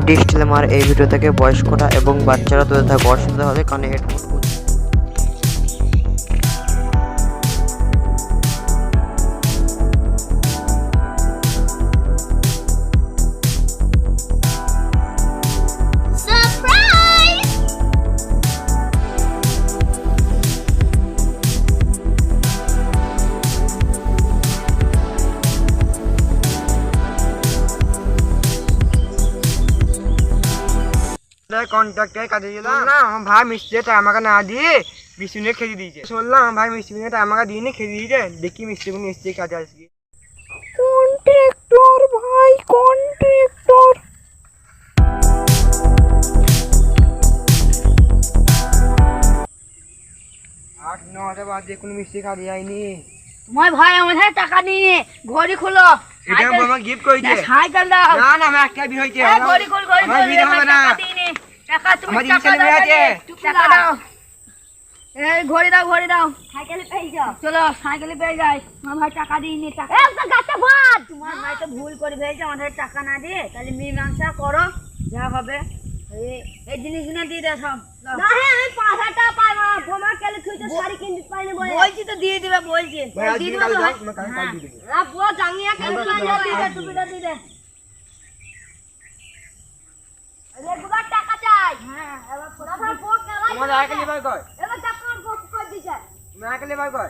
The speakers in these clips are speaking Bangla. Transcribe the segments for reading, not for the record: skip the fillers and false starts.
ডিসক্লেমার, এই ভিডিও থেকে বয়স্করা এবং বাচ্চারা দূরে থাকবে, অসুবিধা হলে কানে হেডফোন কন্ট্রাক্টর কাজে গেলাম না, আমার ভাই মিস্ত্রিটা আমাকে না দিয়ে মিস্ত্রি খেতে দিয়েছে। শুনলাম আমার ভাই মিস্ত্রিটা আমাকে দিয়ে নিয়ে খেতে দিয়েছে, দেখি মিস্ত্রি মিস্ত্রি কাজে আসবে। কন্ট্রাক্টর ভাই, কন্ট্রাক্টর। 8-9 হাজার বাদ দিয়ে কোনো মিস্ত্রি কাজে যায়নি। তোমার ভাই আমাদের টাকা নিয়ে ঘড়ি খুলো, এটা মামা গিফট করেছে। সাইকেল দাও। না না, আমার একটা বিল হইছে। ঘড়ি খুল, ঘড়ি খুল, টাকা দিনে টাকা তুমি টাকা দাও, টাকা দাও। এই ঘড়ি দাও, ঘড়ি দাও। সাইকেলে পেয়ে যাও, চলো সাইকেলে পেয়ে যাই। আমার ভাই টাকা দিইনি, টাকা একটা গাছে ভাত। তোমার ভাই তো ভুল করে ফেলেছে, আমাদের টাকা না দিয়ে। তাহলে মীমাংসা করো, যা হবে এই জিনিসগুলো দিয়ে দাও সব। না হ্যাঁ, আমি 5,000 টাকা পাই না, তোমার কালে তুই তো শাড়ি কিনতে পাইনি বলছি তো দিয়ে দিবে, বলছি দিয়ে দিবে তো। না পুরো জাঙ্গিয়া কেন দিয়ে দে, টুপিটা দিয়ে দে। রেগুলার টাকা চাই। হ্যাঁ, এবার পুরো পোক গেলাই। তোমার আগে লিভার কর। এবার টাকা পোক করে দিছে। তুমি আগে লিভার কর।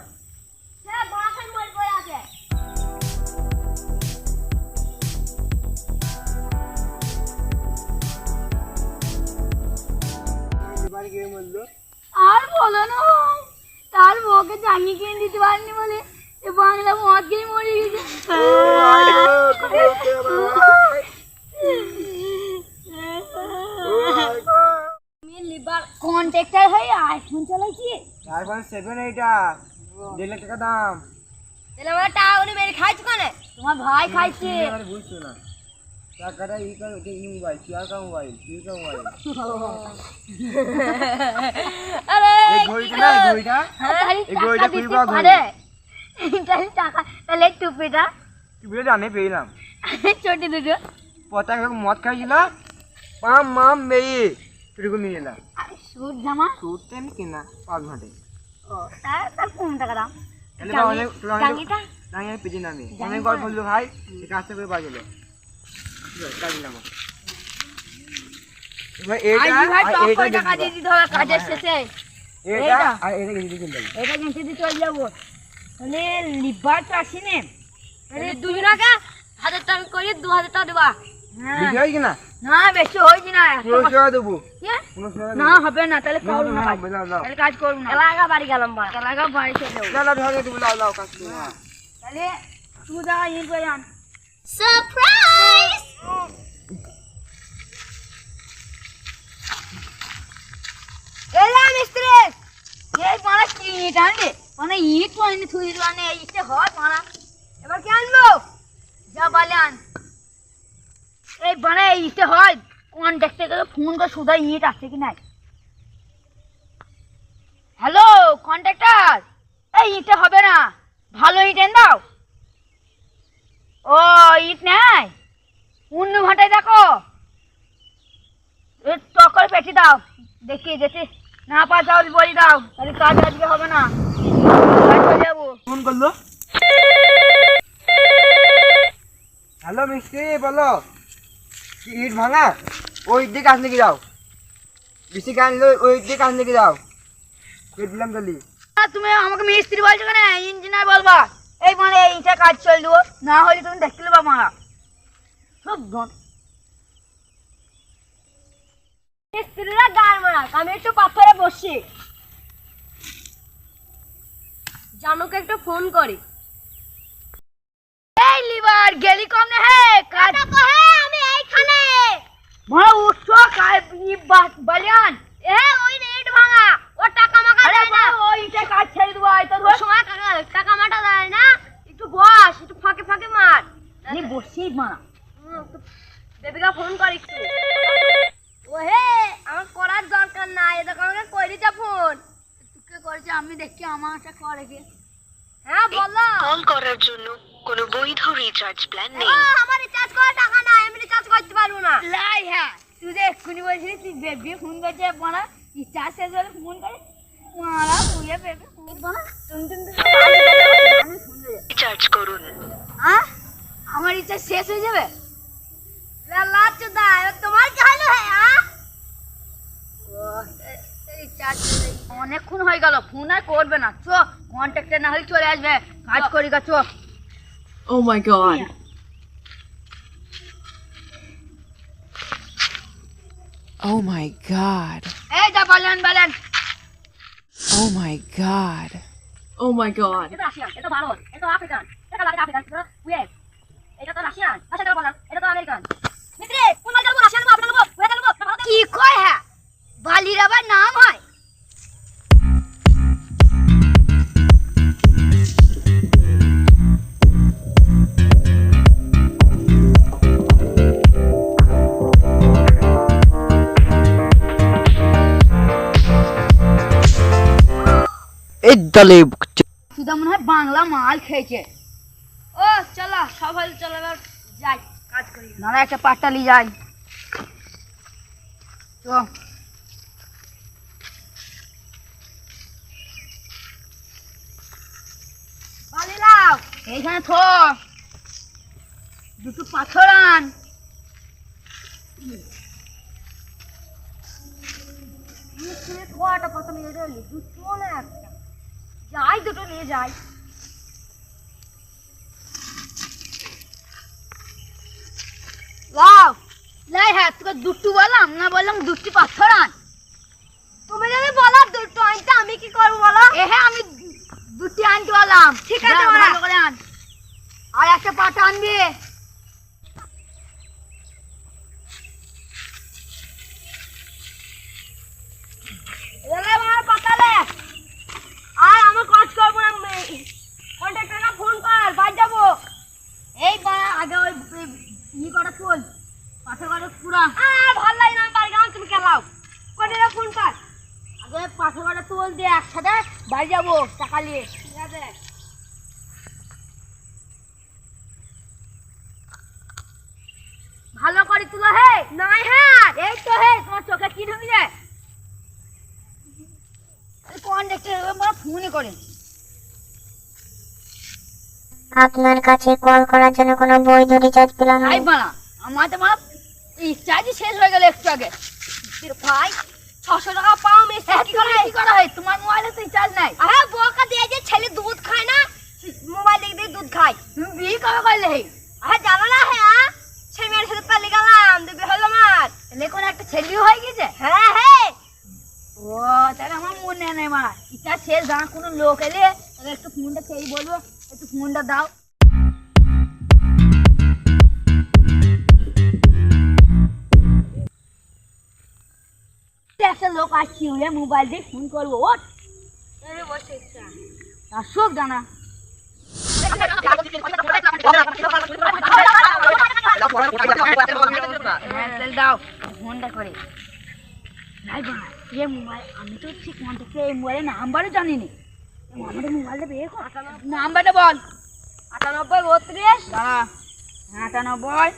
সে বাসায় মই বই আছে। লিভার গিয়ে বললো আর বলো না, তার বউকে জাঙ্গি কিনে দিতে পারেনি বলে এ বাংলা মদ খেয়ে মরে গেছে। আমি লিভার কন্ট্রাক্টর হয়ে আইফোন চালাইছি। আইফোন 7 এইটা 1.5 লাখ টাকা দাম। তাহলে আমরা টাউনে মেরে খাইছি কেন? তোমার ভাই খাইছে। আমি বুঝছো না, টাকাটা ই কর, এই মোবাইল কিয়া কা মোবাইল, কি কা মোবাইল। আরে এই ঘড়িটা না, এই ঘড়িটা এই ঘড়িটা খুলবা ঘড়ি। তাহলে টাকা, তাহলে টুপিটা কি বলে জানে পেলাম। চটি দুটো পতা এক মদ খাইছিল, পাম মাম মেয়ে এটুকু নিয়ে এলাম। সুট জামা সুটতে আমি কিনা 5 ঘন্টে। ও তার কম টাকা দাম। তাহলে বা অনেক জাঙ্গিটা না, আমি পেজি না, আমি অনেক গল্প বললো ভাই, এই কাজটা করে বাজলো কাজ নিলাম। এবার আই এইটা ভাই আর টপ এইটা করে টাকা দিয়ে দিতে হবে কাজের শেষে। এটা আর এটা কিনে দিতে লাগবে। এটা কিনতে দিয়ে চলে যাবো। তাহলে লিভার তো আসেনি, তাহলে দুজনকে 1,000 টাকা করে 2,000 টাকা দেবা। বেশি হয় কিনা না বেশি হয়েছে না, 1500 দেবো। কি? 1500 না হবে না, তাহলে করবো না কাজ। তাহলে কাজ করবো না, এলাকা বাড়ি গেলাম, এলাকা বাড়ি চলে যাবো। না না ধরে দেবো, লাও লাও কাজ করো। তাহলে তুই যা ইন করে আন। সারপ্রাইজ! এলা মিস্ত্রি, এই পানা কি ইট আনবে? মানে ইট পাইনি থুই মানে ইটে হয় পানা। এবার কি আনবো? যা বলে আন। এই বানে ইটে হয়, কন্ট্রাক্টর কে ফোন করে সুদা ইট আছে কি নাই। হ্যালো কন্ট্রাক্টর, এই ইটে হবে না, ভালো ইট এনে দাও। ও ইট নাই, অন্য ভাটায় দেখো, টকর পেটি দাও, দেখি যেতে না পা যাও বলি দাও, তাহলে কাজ আজকে হবে না, যাবো। ফোন করলো। হ্যালো মিস্ত্রি বলো, কি ইট ভাঙা? ওই দিকে কাজ নাকি যাও, বেশি কাজ নিলে ওই দিকে কাজ নাকি যাও, পেট দিলাম জলদি। তুমি আমাকে মিস্ত্রি বলছো কেন, ইঞ্জিনিয়ার বলবা। এই মানে এইটা কাজ চল দেবো, না হলে তুমি দেখতে নেবা মারা সব মিস্ত্রিরা গান মারা। আমি একটু পাথরে বসছি, জানুকে একটু ফোন করি। এই লিভার গেলি কম না, হে কাজ তো হে, আমি এইখানে মারা উঠছো কাই বালিয়ান। এ ওই নেট ভাঙা, ও টাকা মাকা দেয় না, ওইটা কাজ ছেড়ে দেবো। আই তো ধর সময় টাকা মাটা দেয় না, একটু বস, একটু ফাঁকে ফাঁকে মার। নি বসি মারা, দেবিকা ফোন কর একটু। ও হে আমার করার দরকার নাই, এটা আমাকে কইরি যা ফোন। তোকে করেছে আমি দেখি, আমারটা করে কি। হ্যাঁ বলো। কল করার জন্য কোনো বৈধ রিচার্জ প্ল্যান নেই। আমার রিচার্জ করার টাকা নাই, আমি রিচার্জ করতে পারবো না। লাই হ্যাঁ তুই যে এক্ষুনি বলছিস তুই বেবি ফোন করছে বানা ইচ্ছা শেষ হলে ফোন করে মারা তুই বেবি ফোন বানা রিচার্জ করুন। আমার ইচ্ছা শেষ হয়ে যাবে তোমার কি হলো অনেকক্ষণ হয়ে গেল ফোন আর করবে না চো কন্ট্যাক্টে না হলে চলে আসবে কাজ করি গা চো Oh my god. Oh my god. এই যা বলেন Oh my god. Oh my god. এটা রাশিয়ান এটা ভারত এটা আফ্রিকান এটা লাগে আফ্রিকান ওয়েস এটা তো রাশিয়ান আচ্ছা এটা বলেন এটা তো আমেরিকান মিত্রে কোন মাল যাবো রাশিয়ান আফ্রিকান যাবো ওয়েস যাবো কি কয় হ্যাঁ বালির আবার নাম হয় এই দলে সুদা মনে হয় বাংলা মাল খেয়েছে ও চলো সবাই চলো এবার যাই কাজ করি না একটা পাটালি যাই তো বালিলাও এইখানে থো দুটো পাথর আন পাথর নিয়ে দুটো না একটা যাই দুটো নিয়ে যাই লাও লাই হ্যাঁ তোকে দুটো বললাম না বললাম দুটি পাথর আন তুমি যদি বলো দুটো আনতে আমি কি করবো বলো হ্যাঁ আমি দুটি আনতে বললাম ঠিক আছে ভালো করে আন আর একটা পাটা আনবি পাতালে আর আমার কাজ করবো না কন্ট্রাক্টরকে ফোন কর বাড়ি যাবো এই আগে ওই কটা চল পাথর কটা পুরা ভালো লাগে না বাড়ি গেলাম তুমি খেলাও কন্ট্রাক্টর ফোন কর আগে পাথর কটা তোল দিয়ে একসাথে বাড়ি যাবো টাকা নিয়ে ঠিক আছে ভালো করে তুলো হে নাই হ্যাঁ এই তো হে তোমার চোখে কি ঢুকে যায় কন্ট্রাক্টর ফোনই করে আপনার কাছে কল করার জন্য কোনো বৈধ রিচার্জ প্ল্যান নেই। আমার তো রিচার্জ শেষ হয়ে গেল একটু আগে ভাই 600 টাকা পাও মেসেজ কি করা হয় তোমার মোবাইলে তো রিচার্জ নাই আরে বকা দিয়ে যে ছেলে দুধ খায় না মোবাইল দেখে দুধ খায় তুমি বিয়ে কবে করলে আরে জানো না হ্যাঁ সেই মেয়ের সাথে পালি গেলাম দেখবে হলো আমার এলে কোন একটা ছেলে হয়ে গেছে হ্যাঁ হ্যাঁ ও তাহলে আমার মনে নেই মা রিচার্জ শেষ জানা কোনো লোক এলে তাহলে একটু ফোনটা সেই বলবো একটু ফোনটা দাও একটা লোক আসছি মোবাইল দিয়ে ফোন করবো ওট আসুক জানা দাও ফোনটা করে নাই বা এ মোবাইল আমি তো ঠিক কন্ট্যাক্টে এই মোবাইলের নাম্বারও জানি নি আমাদের মোবাইলটা বের কর নাম্বারটা বল 98 32 দাঁড়া 98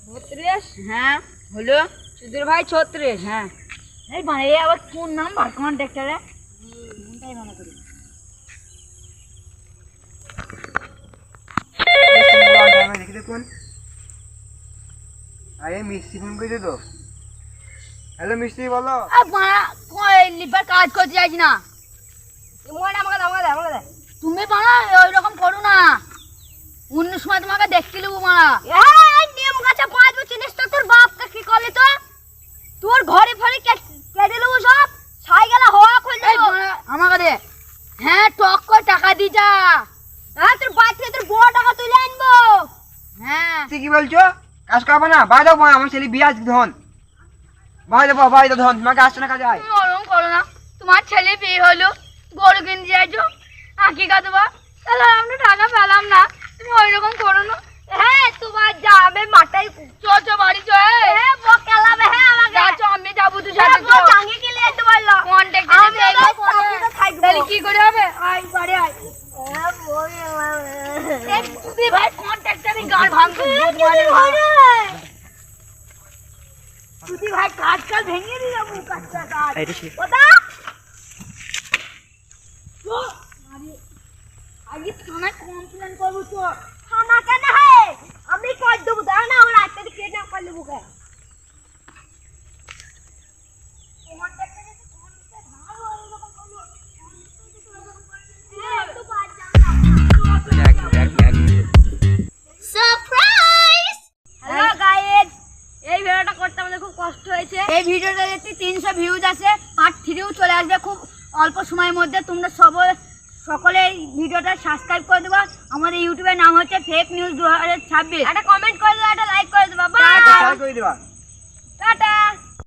32 হ্যাঁ হলো সুধীর ভাই 36 হ্যাঁ এই মানে এই আবার কোন নাম্বার কন্ট্যাক্টরে কোনটাই মনে করি দেখি দেখুন আরে মিস্ত্রি ফোন করে তো হ্যালো মিস্ত্রি বলো কই লিভার কাজ করতে যাইছি না আমাকে দে তুমি বানা ওই রকম করো না অন্য সময় তোমাকে দেখতে নেবো মারা নিয়ম কাছে 5 বছর চিনিস তো তোর বাপকে কি করলি তো তোর ঘরে ফরে কেটে নেবো সব ছাই গেলা হওয়া খুললে আমাকে দে হ্যাঁ টক করে টাকা দি যা হ্যাঁ তোর বাড়ি থেকে তোর বড় টাকা তুলে আনবো হ্যাঁ তুই কি বলছো কাজ করবো না বাই দাও আমার ছেলে বিয়ে আছে ধন বাই দাও ধন তোমাকে আসছে না কাজে আয় ওরকম করো না তোমার ছেলে বিয়ে হলো গরু কিনতে যাইছো আঁকি কাটবা তাহলে আমরা টাকা পেলাম না তুমি ওই রকম করো না হ্যাঁ তোমার যাবে মাথায় চো বাড়ি চো হ্যাঁ বকালাবে হ্যাঁ আমাকে চো আমি যাবো তুই সাথে চো টাঙ্গি কি নিয়ে যেতে পারলো কন্টাক্ট দিতে তাহলে কি করে হবে আয় বাড়ি আয় তুই ভাই কন্টাক্টরে গাল ভাঙতে তুই ভাই কাজটা ভেঙে দিয়ে যাবো কাজটা কাজ এটা সে- ওটা তো আগে থানায় কমপ্লেন করবো তো থানা কেন হয় আমি কর দেবো দাও না ওর রাস্তা দিয়ে কেটে করে নেবো কে হ্যালো গাইস এই ভিডিওটা করতে আমাদের খুব কষ্ট হয়েছে এই ভিডিওটা দেখতে 300 ভিউজ আছে পার্ট 3ও চলে আসবে খুব অল্প সময়ের মধ্যে তোমরা সকলে এই ভিডিওটা সাবস্ক্রাইব করে দেবা আমাদের ইউটিউবের নাম হচ্ছে ফেক নিউজ 2026 একটা কমেন্ট করে দেবা একটা লাইক করে দেবা বাই করে দিবা টাটা